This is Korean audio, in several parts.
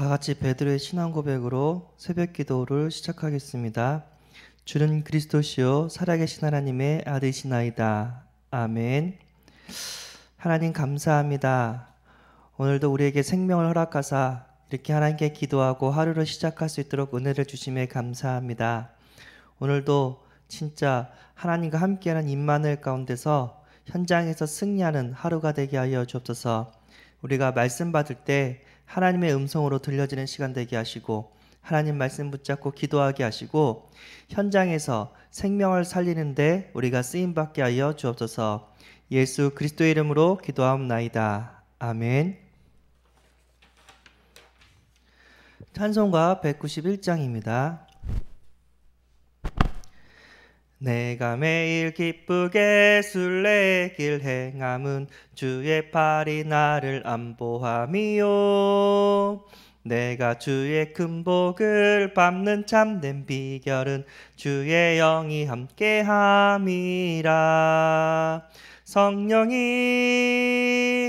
다 같이 베드로의 신앙 고백으로 새벽 기도를 시작하겠습니다. 주는 그리스도시요 살아계신 하나님의 아들이시나이다. 아멘. 하나님 감사합니다. 오늘도 우리에게 생명을 허락하사 이렇게 하나님께 기도하고 하루를 시작할 수 있도록 은혜를 주심에 감사합니다. 오늘도 진짜 하나님과 함께하는 임마누엘 가운데서 현장에서 승리하는 하루가 되게 하여 주옵소서. 우리가 말씀 받을 때 하나님의 음성으로 들려지는 시간 되게 하시고, 하나님 말씀 붙잡고 기도하게 하시고, 현장에서 생명을 살리는데 우리가 쓰임받게 하여 주옵소서. 예수 그리스도의 이름으로 기도하옵나이다. 아멘. 찬송가 191장입니다. 내가 매일 기쁘게 순례의 길 행함은 주의 팔이 나를 안보함이요. 내가 주의 큰 복을 밟는 참된 비결은 주의 영이 함께함이라. 성령이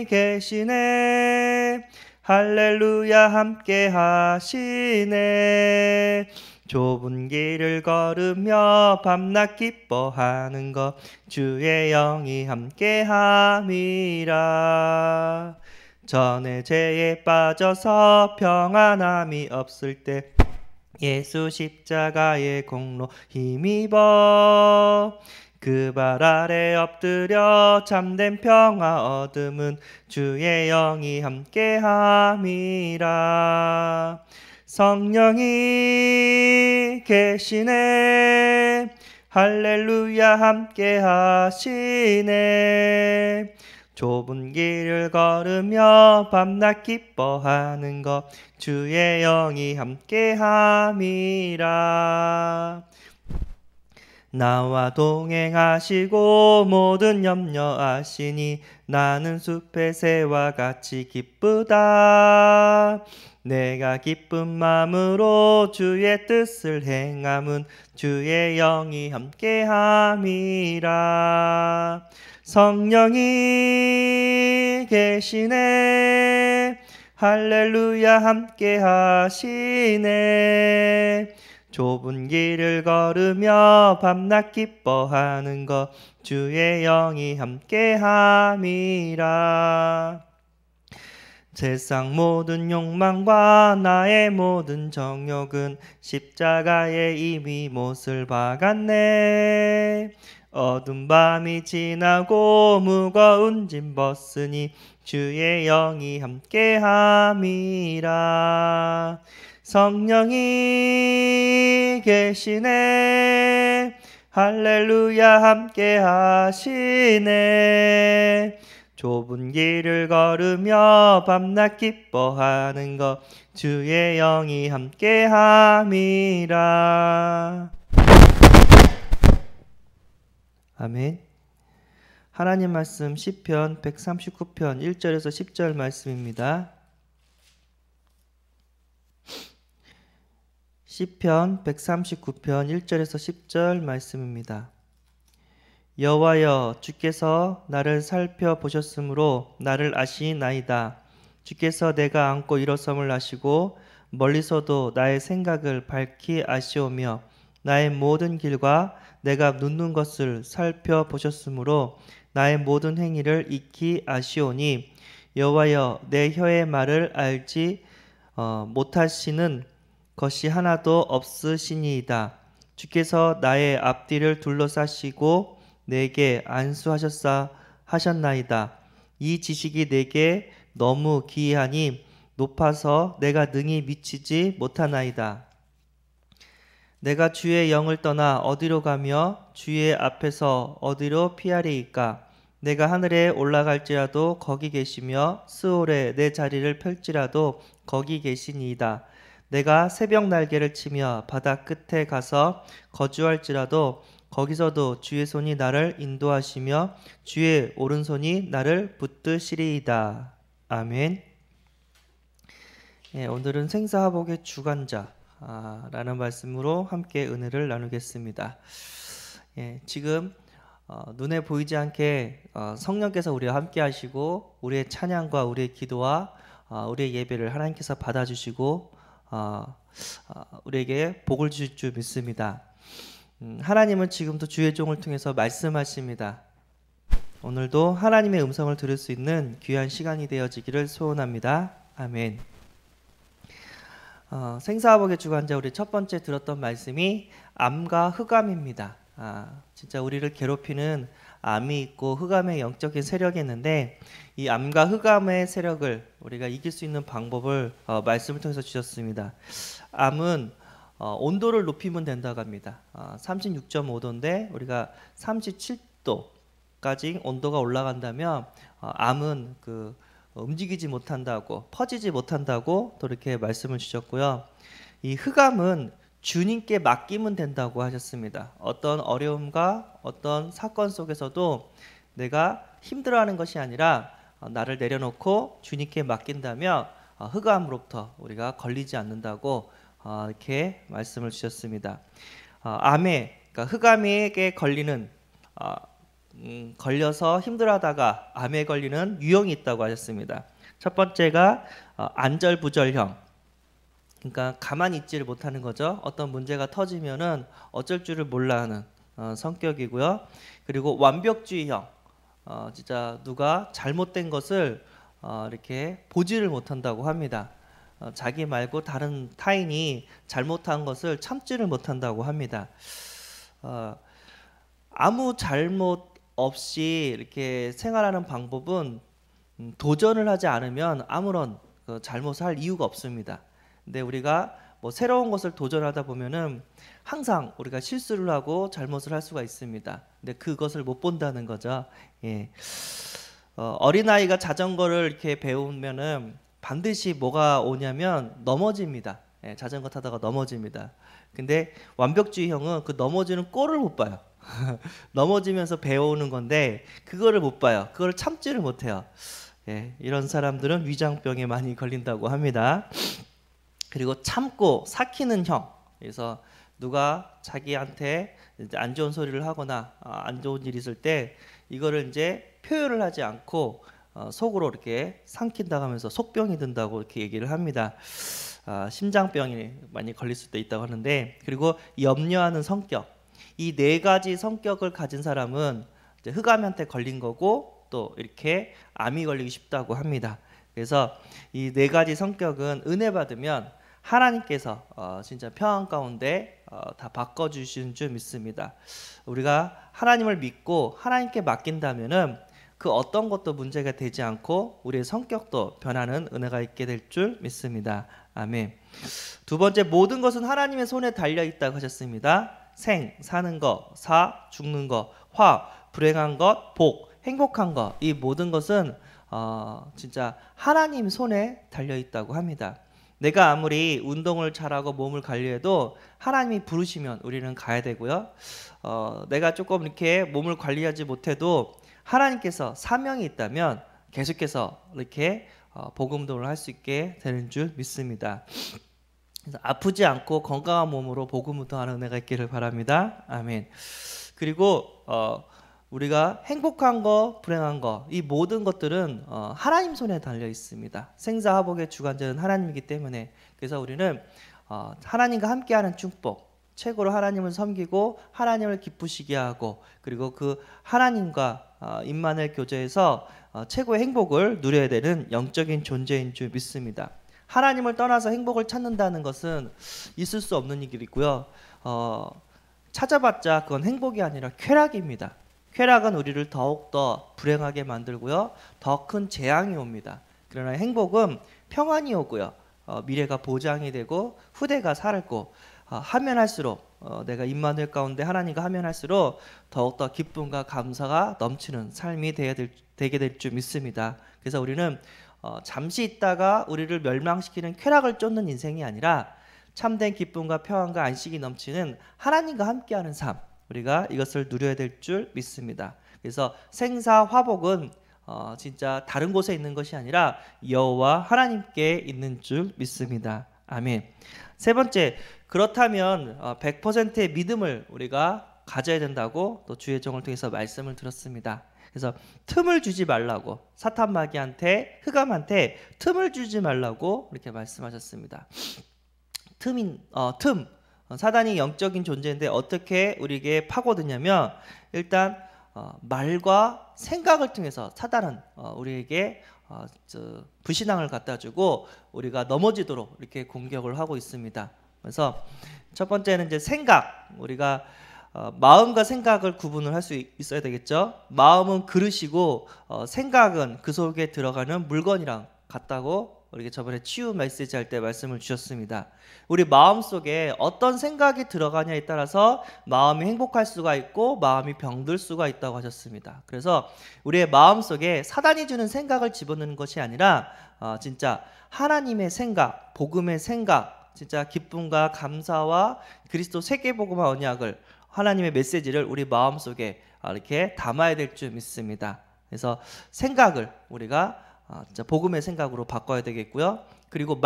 계시네, 할렐루야 함께 하시네. 좁은 길을 걸으며 밤낮 기뻐하는 것 주의 영이 함께함이라. 전에 죄에 빠져서 평안함이 없을 때 예수 십자가의 공로 힘입어 그 발 아래 엎드려 참된 평화 얻음은 주의 영이 함께함이라. 성령이 계시네, 할렐루야 함께 하시네. 좁은 길을 걸으며 밤낮 기뻐하는 것 주의 영이 함께함이라. 나와 동행하시고 모든 염려하시니 나는 숲의 새와 같이 기쁘다. 내가 기쁜 마음으로 주의 뜻을 행함은 주의 영이 함께함이라. 성령이 계시네, 할렐루야 함께 하시네. 좁은 길을 걸으며 밤낮 기뻐하는 것 주의 영이 함께함이라. 세상 모든 욕망과 나의 모든 정욕은 십자가에 이미 못을 박았네. 어두운 밤이 지나고 무거운 짐 벗으니 주의 영이 함께함이라. 성령이 계시네, 할렐루야 함께 하시네. 좁은 길을 걸으며 밤낮 기뻐하는 것 주의 영이 함께함이라. 아멘. 하나님 말씀 시편 139편 1절에서 10절 말씀입니다. 시편 139편 1절에서 10절 말씀입니다. 여호와여, 주께서 나를 살펴보셨으므로 나를 아시나이다. 주께서 내가 앉고 일어섬을 아시고 멀리서도 나의 생각을 밝히 아시오며 나의 모든 길과 내가 눕는 것을 살펴보셨으므로 나의 모든 행위를 익히 아시오니 여호와여, 내 혀의 말을 알지 못하시는 것이 하나도 없으시니이다. 주께서 나의 앞뒤를 둘러싸시고 내게 안수하셨나이다. 이 지식이 내게 너무 기이하니 높아서 내가 능히 미치지 못하나이다. 내가 주의 영을 떠나 어디로 가며 주의 앞에서 어디로 피하리이까? 내가 하늘에 올라갈지라도 거기 계시며 스올에 내 자리를 펼지라도 거기 계시니이다. 내가 새벽 날개를 치며 바다 끝에 가서 거주할지라도 거기서도 주의 손이 나를 인도하시며 주의 오른손이 나를 붙드시리이다. 아멘. 오늘은 생사화복의 주관자 라는 말씀으로 함께 은혜를 나누겠습니다. 지금 눈에 보이지 않게 성령께서 우리와 함께 하시고 우리의 찬양과 우리의 기도와 우리의 예배를 하나님께서 받아주시고 우리에게 복을 주실 줄 믿습니다. 하나님은 지금도 주의 종을 통해서 말씀하십니다. 오늘도 하나님의 음성을 들을 수 있는 귀한 시간이 되어지기를 소원합니다. 아멘. 생사화복의 주관자 우리 첫 번째 들었던 말씀이 암과 흑암입니다. 진짜 우리를 괴롭히는 암이 있고 흑암의 영적인 세력이 있는데 이 암과 흑암의 세력을 우리가 이길 수 있는 방법을 말씀을 통해서 주셨습니다. 암은 온도를 높이면 된다고 합니다. 36.5도인데 우리가 37도까지 온도가 올라간다면 암은 움직이지 못한다고, 퍼지지 못한다고 또 이렇게 말씀을 주셨고요. 이 흑암은 주님께 맡기면 된다고 하셨습니다. 어떤 어려움과 어떤 사건 속에서도 내가 힘들어하는 것이 아니라 나를 내려놓고 주님께 맡긴다면 흑암으로부터 우리가 걸리지 않는다고 이렇게 말씀을 주셨습니다. 그러니까 흑암에게 걸리는 걸려서 힘들어하다가 암에 걸리는 유형이 있다고 하셨습니다. 첫 번째가 안절부절형. 그러니까 가만히 있지를 못하는 거죠. 어떤 문제가 터지면은 어쩔 줄을 몰라 하는 성격이고요. 그리고 완벽주의형. 진짜 누가 잘못된 것을 이렇게 보지를 못한다고 합니다. 자기 말고 다른 타인이 잘못한 것을 참지를 못한다고 합니다. 아무 잘못 없이 이렇게 생활하는 방법은 도전을 하지 않으면 아무런 잘못을 할 이유가 없습니다. 근데 우리가 새로운 것을 도전하다 보면은 항상 우리가 실수를 하고 잘못을 할 수가 있습니다. 근데 그것을 못 본다는 거죠. 예. 어린아이가 자전거를 이렇게 배우면은 반드시 뭐가 오냐면 넘어집니다. 예, 자전거 타다가 넘어집니다. 근데 완벽주의형은 그 넘어지는 꼴을 못 봐요. 넘어지면서 배워오는 건데 그거를 못 봐요. 그걸 참지를 못해요. 예, 이런 사람들은 위장병에 많이 걸린다고 합니다. 그리고 참고 삭히는 형. 그래서 누가 자기한테 이제 안 좋은 소리를 하거나 안 좋은 일이 있을 때 이거를 이제 표현을 하지 않고 속으로 이렇게 삼킨다고 하면서 속병이 든다고 이렇게 얘기를 합니다. 심장병이 많이 걸릴 수도 있다고 하는데, 그리고 염려하는 성격. 이 네 가지 성격을 가진 사람은 이제 흑암한테 걸린 거고 또 이렇게 암이 걸리기 쉽다고 합니다. 그래서 이 네 가지 성격은 은혜 받으면 하나님께서 진짜 평안 가운데 다 바꿔주시는 줄 믿습니다. 우리가 하나님을 믿고 하나님께 맡긴다면은 그 어떤 것도 문제가 되지 않고 우리의 성격도 변하는 은혜가 있게 될 줄 믿습니다. 아멘. 두 번째, 모든 것은 하나님의 손에 달려 있다고 하셨습니다. 생, 사는 것, 사, 죽는 것, 화, 불행한 것, 복, 행복한 것, 이 모든 것은 진짜 하나님 손에 달려 있다고 합니다. 내가 아무리 운동을 잘하고 몸을 관리해도 하나님이 부르시면 우리는 가야 되고요. 내가 조금 이렇게 몸을 관리하지 못해도 하나님께서 사명이 있다면 계속해서 이렇게 복음도를 할 수 있게 되는 줄 믿습니다. 그래서 아프지 않고 건강한 몸으로 복음도하는 은혜가 있기를 바랍니다. 아멘. 그리고 우리가 행복한 거, 불행한 거, 이 모든 것들은 하나님 손에 달려 있습니다. 생사화복의 주관자는 하나님이기 때문에, 그래서 우리는 하나님과 함께하는 축복, 최고로 하나님을 섬기고 하나님을 기쁘시게 하고, 그리고 그 하나님과 임마누엘 교제에서 최고의 행복을 누려야 되는 영적인 존재인 줄 믿습니다. 하나님을 떠나서 행복을 찾는다는 것은 있을 수 없는 일이고요. 찾아봤자 그건 행복이 아니라 쾌락입니다. 쾌락은 우리를 더욱더 불행하게 만들고요. 더 큰 재앙이 옵니다. 그러나 행복은 평안이 오고요. 미래가 보장이 되고 후대가 살고 하면 할수록 내가 임마누엘 가운데 하나님과 하면 할수록 더욱더 기쁨과 감사가 넘치는 삶이 되게 될 줄 믿습니다. 그래서 우리는 잠시 있다가 우리를 멸망시키는 쾌락을 쫓는 인생이 아니라 참된 기쁨과 평안과 안식이 넘치는 하나님과 함께하는 삶, 우리가 이것을 누려야 될 줄 믿습니다. 그래서 생사화복은 진짜 다른 곳에 있는 것이 아니라 여호와 하나님께 있는 줄 믿습니다. 아멘. 세 번째, 그렇다면 100%의 믿음을 우리가 가져야 된다고 또 주의 종을 통해서 말씀을 들었습니다. 그래서 틈을 주지 말라고, 사탄 마귀한테, 흑암한테 틈을 주지 말라고 이렇게 말씀하셨습니다. 사단이 영적인 존재인데 어떻게 우리에게 파고드냐면, 일단 말과 생각을 통해서 사단은 우리에게 불신앙을 갖다 주고 우리가 넘어지도록 이렇게 공격을 하고 있습니다. 그래서 첫 번째는 이제 생각, 우리가 마음과 생각을 구분을 할 수 있어야 되겠죠. 마음은 그릇이고 생각은 그 속에 들어가는 물건이랑 같다고 우리가 저번에 치유 메시지 할 때 말씀을 주셨습니다. 우리 마음 속에 어떤 생각이 들어가냐에 따라서 마음이 행복할 수가 있고 마음이 병들 수가 있다고 하셨습니다. 그래서 우리의 마음 속에 사단이 주는 생각을 집어넣는 것이 아니라 진짜 하나님의 생각, 복음의 생각, 진짜 기쁨과 감사와 그리스도 세계복음화 언약을, 하나님의 메시지를 우리 마음 속에 이렇게 담아야 될 줄 믿습니다. 그래서 생각을 우리가 진짜 복음의 생각으로 바꿔야 되겠고요. 그리고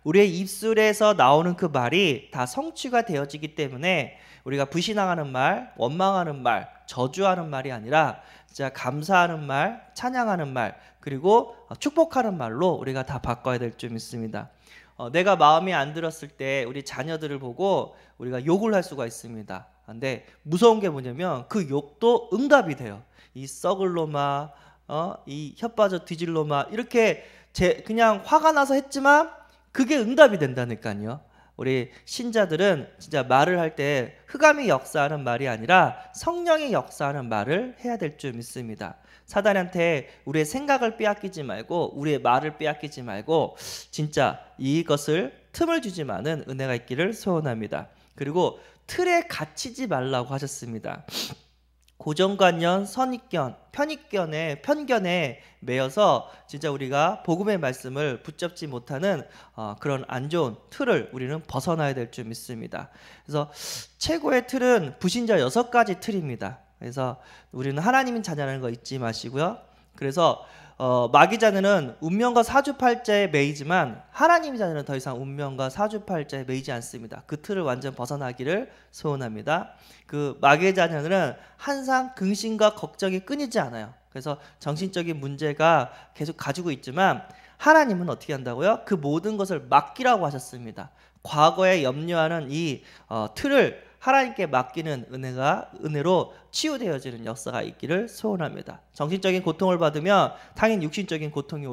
우리의 입술에서 나오는 그 말이 다 성취가 되어지기 때문에 우리가 불신앙하는 말, 원망하는 말, 저주하는 말이 아니라 진짜 감사하는 말, 찬양하는 말, 그리고 축복하는 말로 우리가 다 바꿔야 될 줄 믿습니다. 내가 마음에 안 들었을 때 우리 자녀들을 보고 우리가 욕을 할 수가 있습니다. 근데 무서운 게 뭐냐면 그 욕도 응답이 돼요. 이 썩을 놈아, 이 혓빠져 뒤질 놈아, 이렇게 그냥 화가 나서 했지만 그게 응답이 된다니까요. 우리 신자들은 진짜 말을 할 때 흑암이 역사하는 말이 아니라 성령이 역사하는 말을 해야 될 줄 믿습니다. 사단한테 우리의 생각을 빼앗기지 말고 우리의 말을 빼앗기지 말고 진짜 이것을 틈을 주지만은 은혜가 있기를 소원합니다. 그리고 틀에 갇히지 말라고 하셨습니다. 고정관념, 선입견, 편견에 매여서 진짜 우리가 복음의 말씀을 붙잡지 못하는 그런 안 좋은 틀을 우리는 벗어나야 될 줄 믿습니다. 그래서 최고의 틀은 불신자 6가지 틀입니다. 그래서 우리는 하나님인 자녀라는 거 잊지 마시고요. 그래서 마귀 자녀는 운명과 사주팔자에 매이지만 하나님의 자녀는 더 이상 운명과 사주팔자에 매이지 않습니다. 그 틀을 완전 벗어나기를 소원합니다. 그 마귀의 자녀들은 항상 근심과 걱정이 끊이지 않아요. 그래서 정신적인 문제가 계속 가지고 있지만 하나님은 어떻게 한다고요? 그 모든 것을 맡기라고 하셨습니다. 과거에 염려하는 이 틀을 하나님께 맡기는 은혜로 치유되어지는 역사가 있기를 소원합니다. 정신적인 고통을 받으면 당연히 육신적인 고통이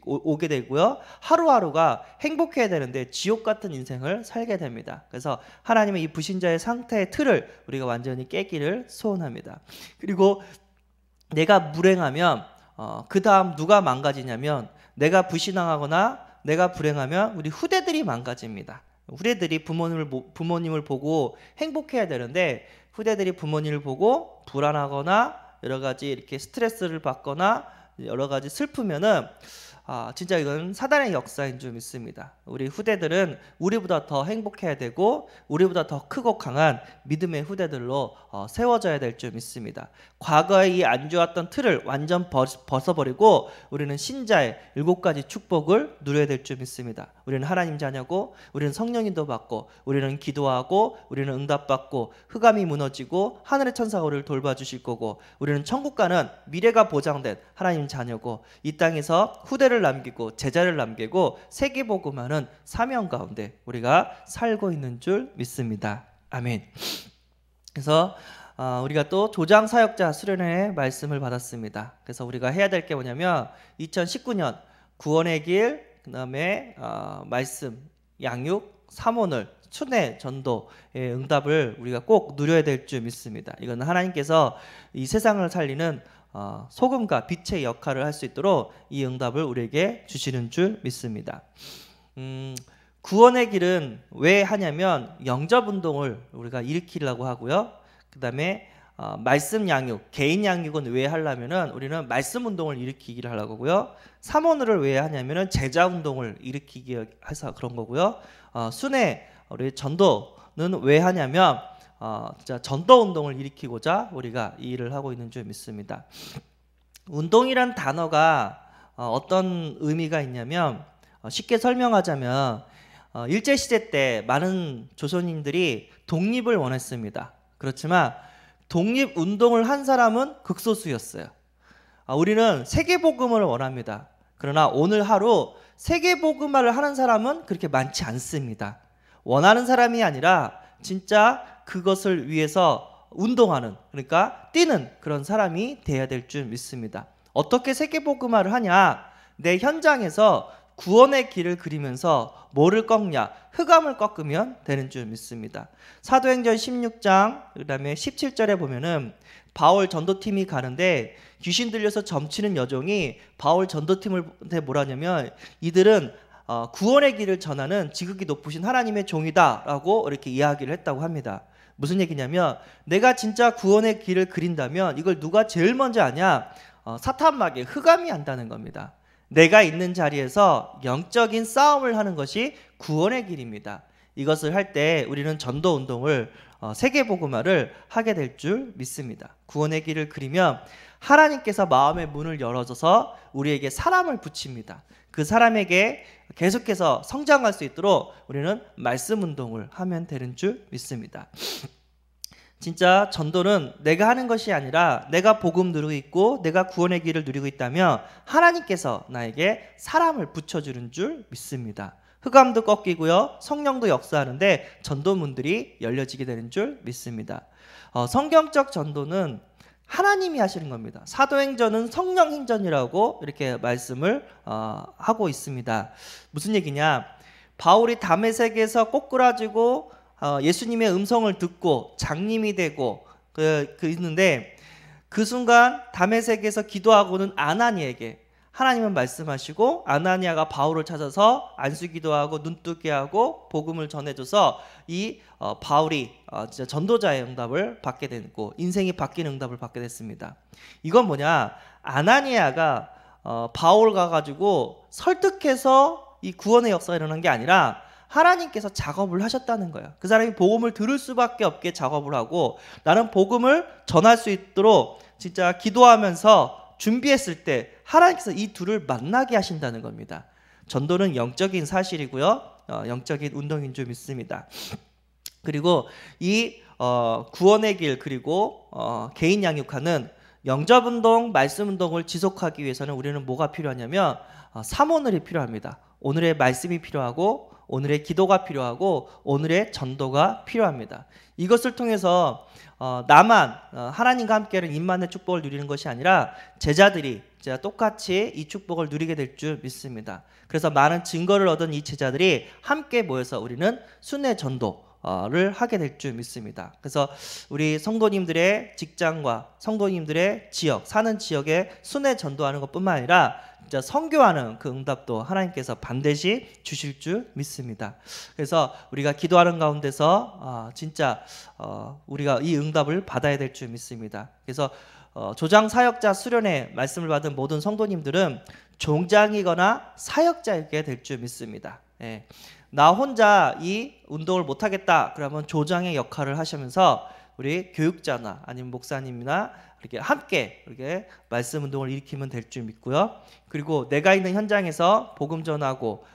오게 되고요. 하루하루가 행복해야 되는데 지옥 같은 인생을 살게 됩니다. 그래서 하나님의 이 불신자의 상태의 틀을 우리가 완전히 깨기를 소원합니다. 그리고 내가 불행하면 그 다음 누가 망가지냐면, 내가 불신앙하거나 내가 불행하면 우리 후대들이 망가집니다. 후대들이 부모님을 보고 행복해야 되는데 후대들이 부모님을 보고 불안하거나 여러 가지 이렇게 스트레스를 받거나 여러 가지 슬프면은 진짜 이건 사단의 역사인 줄 믿습니다. 우리 후대들은 우리보다 더 행복해야 되고 우리보다 더 크고 강한 믿음의 후대들로 세워져야 될 줄 믿습니다. 과거에 이 안 좋았던 틀을 완전 벗어버리고 우리는 신자의 7가지 축복을 누려야 될 줄 믿습니다. 우리는 하나님 자녀고, 우리는 성령님도 받고, 우리는 기도하고, 우리는 응답받고, 흑암이 무너지고 하늘의 천사가 우리를 돌봐주실 거고, 우리는 천국 가는 미래가 보장된 하나님 자녀고, 이 땅에서 후대를 남기고 제자를 남기고 세계복음하는 사명 가운데 우리가 살고 있는 줄 믿습니다. 아멘. 그래서 우리가 또 조장 사역자 수련회의 말씀을 받았습니다. 그래서 우리가 해야 될 게 뭐냐면 2019년 구원의 길, 그 다음에 말씀, 양육, 사모늘, 순회, 전도의 응답을 우리가 꼭 누려야 될 줄 믿습니다. 이건 하나님께서 이 세상을 살리는 소금과 빛의 역할을 할 수 있도록 이 응답을 우리에게 주시는 줄 믿습니다. 구원의 길은 왜 하냐면 영접운동을 우리가 일으키려고 하고요. 그 다음에 말씀 양육, 개인 양육은 왜 하려면은 우리는 말씀 운동을 일으키기를 하려고 하고요. 사모늘을 왜 하냐면은 제자 운동을 일으키기 해서 그런 거고요. 순회, 우리 전도는 왜 하냐면 진짜 전도 운동을 일으키고자 우리가 이 일을 하고 있는 줄 믿습니다. 운동이란 단어가 어떤 의미가 있냐면, 쉽게 설명하자면 일제시대 때 많은 조선인들이 독립을 원했습니다. 그렇지만 독립운동을 한 사람은 극소수였어요. 우리는 세계복음을 원합니다. 그러나 오늘 하루 세계복음화를 하는 사람은 그렇게 많지 않습니다. 원하는 사람이 아니라 진짜 그것을 위해서 운동하는, 그러니까 뛰는 그런 사람이 돼야 될 줄 믿습니다. 어떻게 세계복음화를 하냐? 내 현장에서 구원의 길을 그리면서 뭐를 꺾냐? 흑암을 꺾으면 되는 줄 믿습니다. 사도행전 16장 그 다음에 17절에 보면은 바울 전도팀이 가는데 귀신 들려서 점치는 여종이 바울 전도팀한테 뭐라냐면 이들은 구원의 길을 전하는 지극히 높으신 하나님의 종이다 라고 이렇게 이야기를 했다고 합니다. 무슨 얘기냐면 내가 진짜 구원의 길을 그린다면 이걸 누가 제일 먼저 하냐? 사탄마귀 흑암이 한다는 겁니다. 내가 있는 자리에서 영적인 싸움을 하는 것이 구원의 길입니다. 이것을 할 때 우리는 전도 운동을 세계복음화를 하게 될 줄 믿습니다. 구원의 길을 그리면 하나님께서 마음의 문을 열어줘서 우리에게 사람을 붙입니다. 그 사람에게 계속해서 성장할 수 있도록 우리는 말씀 운동을 하면 되는 줄 믿습니다. 진짜 전도는 내가 하는 것이 아니라 내가 복음 누리고 있고 내가 구원의 길을 누리고 있다면 하나님께서 나에게 사람을 붙여주는 줄 믿습니다. 흑암도 꺾이고요, 성령도 역사하는데 전도문들이 열려지게 되는 줄 믿습니다. 성경적 전도는 하나님이 하시는 겁니다. 사도행전은 성령 행전이라고 이렇게 말씀을 하고 있습니다. 무슨 얘기냐? 바울이 다메섹에서 꼬꾸라지고 예수님의 음성을 듣고 장님이 되고 있는데 그 순간 다메섹에서 기도하고는 아나니에게 하나님은 말씀하시고 아나니아가 바울을 찾아서 안수기도하고 눈뜨게 하고 복음을 전해줘서 이 바울이 진짜 전도자의 응답을 받게 됐고 인생이 바뀌는 응답을 받게 됐습니다. 이건 뭐냐? 아나니아가 바울 가가지고 설득해서 이 구원의 역사가 일어난 게 아니라 하나님께서 작업을 하셨다는 거예요. 그 사람이 복음을 들을 수밖에 없게 작업을 하고 나는 복음을 전할 수 있도록 진짜 기도하면서 준비했을 때 하나님께서 이 둘을 만나게 하신다는 겁니다. 전도는 영적인 사실이고요, 영적인 운동인 줄 믿습니다. 그리고 이 구원의 길 그리고 개인 양육하는 영접운동, 말씀운동을 지속하기 위해서는 우리는 뭐가 필요하냐면 삼오늘이 필요합니다. 오늘의 말씀이 필요하고 오늘의 기도가 필요하고 오늘의 전도가 필요합니다. 이것을 통해서 나만 하나님과 함께하는 임만의 축복을 누리는 것이 아니라 제자들이 똑같이 이 축복을 누리게 될 줄 믿습니다. 그래서 많은 증거를 얻은 이 제자들이 함께 모여서 우리는 순회 전도를 하게 될 줄 믿습니다. 그래서 우리 성도님들의 직장과 성도님들의 지역, 사는 지역에 순회 전도하는 것뿐만 아니라 진짜 선교하는 그 응답도 하나님께서 반드시 주실 줄 믿습니다. 그래서 우리가 기도하는 가운데서 진짜 우리가 이 응답을 받아야 될 줄 믿습니다. 그래서 조장 사역자 수련회 말씀을 받은 모든 성도님들은 종장이거나 사역자이게 될 줄 믿습니다. 예. 나 혼자 이 운동을 못하겠다 그러면 조장의 역할을 하시면서 우리 교육자나 아니면 목사님이나 이렇게 함께 이렇게 말씀 운동을 일으키면 될 줄 믿고요. 그리고 내가 있는 현장에서 복음 전하고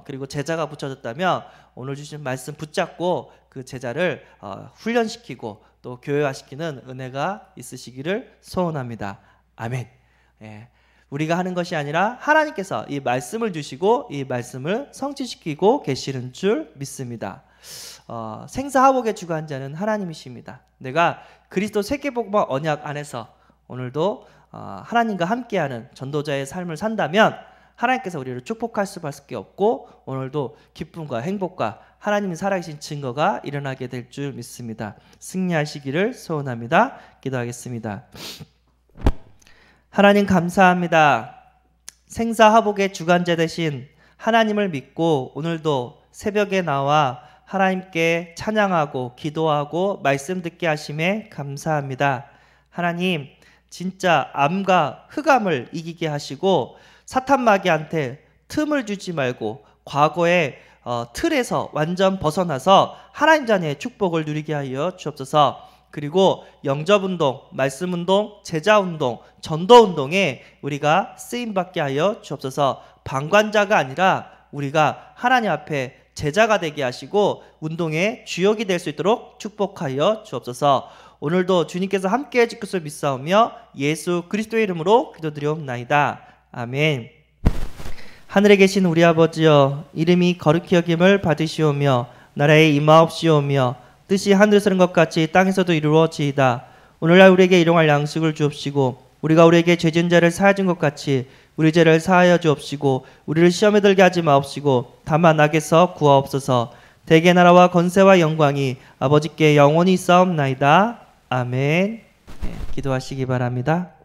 그리고 제자가 붙여졌다면 오늘 주신 말씀 붙잡고 그 제자를 훈련시키고 또 교회화시키는 은혜가 있으시기를 소원합니다. 아멘. 예. 우리가 하는 것이 아니라 하나님께서 이 말씀을 주시고 이 말씀을 성취시키고 계시는 줄 믿습니다. 생사화복의 주관자는 하나님이십니다. 내가 그리스도 세계복음화 언약 안에서 오늘도 하나님과 함께하는 전도자의 삶을 산다면 하나님께서 우리를 축복할 수밖에 없고 오늘도 기쁨과 행복과 하나님이 살아계신 증거가 일어나게 될 줄 믿습니다. 승리하시기를 소원합니다. 기도하겠습니다. 하나님 감사합니다. 생사화복의 주관자 되신 하나님을 믿고 오늘도 새벽에 나와 하나님께 찬양하고 기도하고 말씀 듣게 하심에 감사합니다. 하나님 진짜 암과 흑암을 이기게 하시고 사탄마귀한테 틈을 주지 말고 과거의 틀에서 완전 벗어나서 하나님 자녀의 축복을 누리게 하여 주옵소서. 그리고 영접운동, 말씀운동, 제자운동, 전도운동에 우리가 쓰임받게 하여 주옵소서. 방관자가 아니라 우리가 하나님 앞에 제자가 되게 하시고 운동의 주역이 될 수 있도록 축복하여 주옵소서. 오늘도 주님께서 함께해 주실 것을 믿사오며 예수 그리스도의 이름으로 기도드리옵나이다. 아멘. 하늘에 계신 우리 아버지여, 이름이 거룩히 여김을 받으시오며 나라에 임하옵시오며 뜻이 하늘에서 이룬 것 같이 땅에서도 이루어지이다. 오늘날 우리에게 일용할 양식을 주옵시고 우리가 우리에게 죄진 자를 사하여 준 것 같이 우리 죄를 사하여 주옵시고 우리를 시험에 들게 하지 마옵시고 다만 악에서 구하옵소서. 대개 나라와 권세와 영광이 아버지께 영원히 있사옵나이다. 아멘. 기도하시기 바랍니다.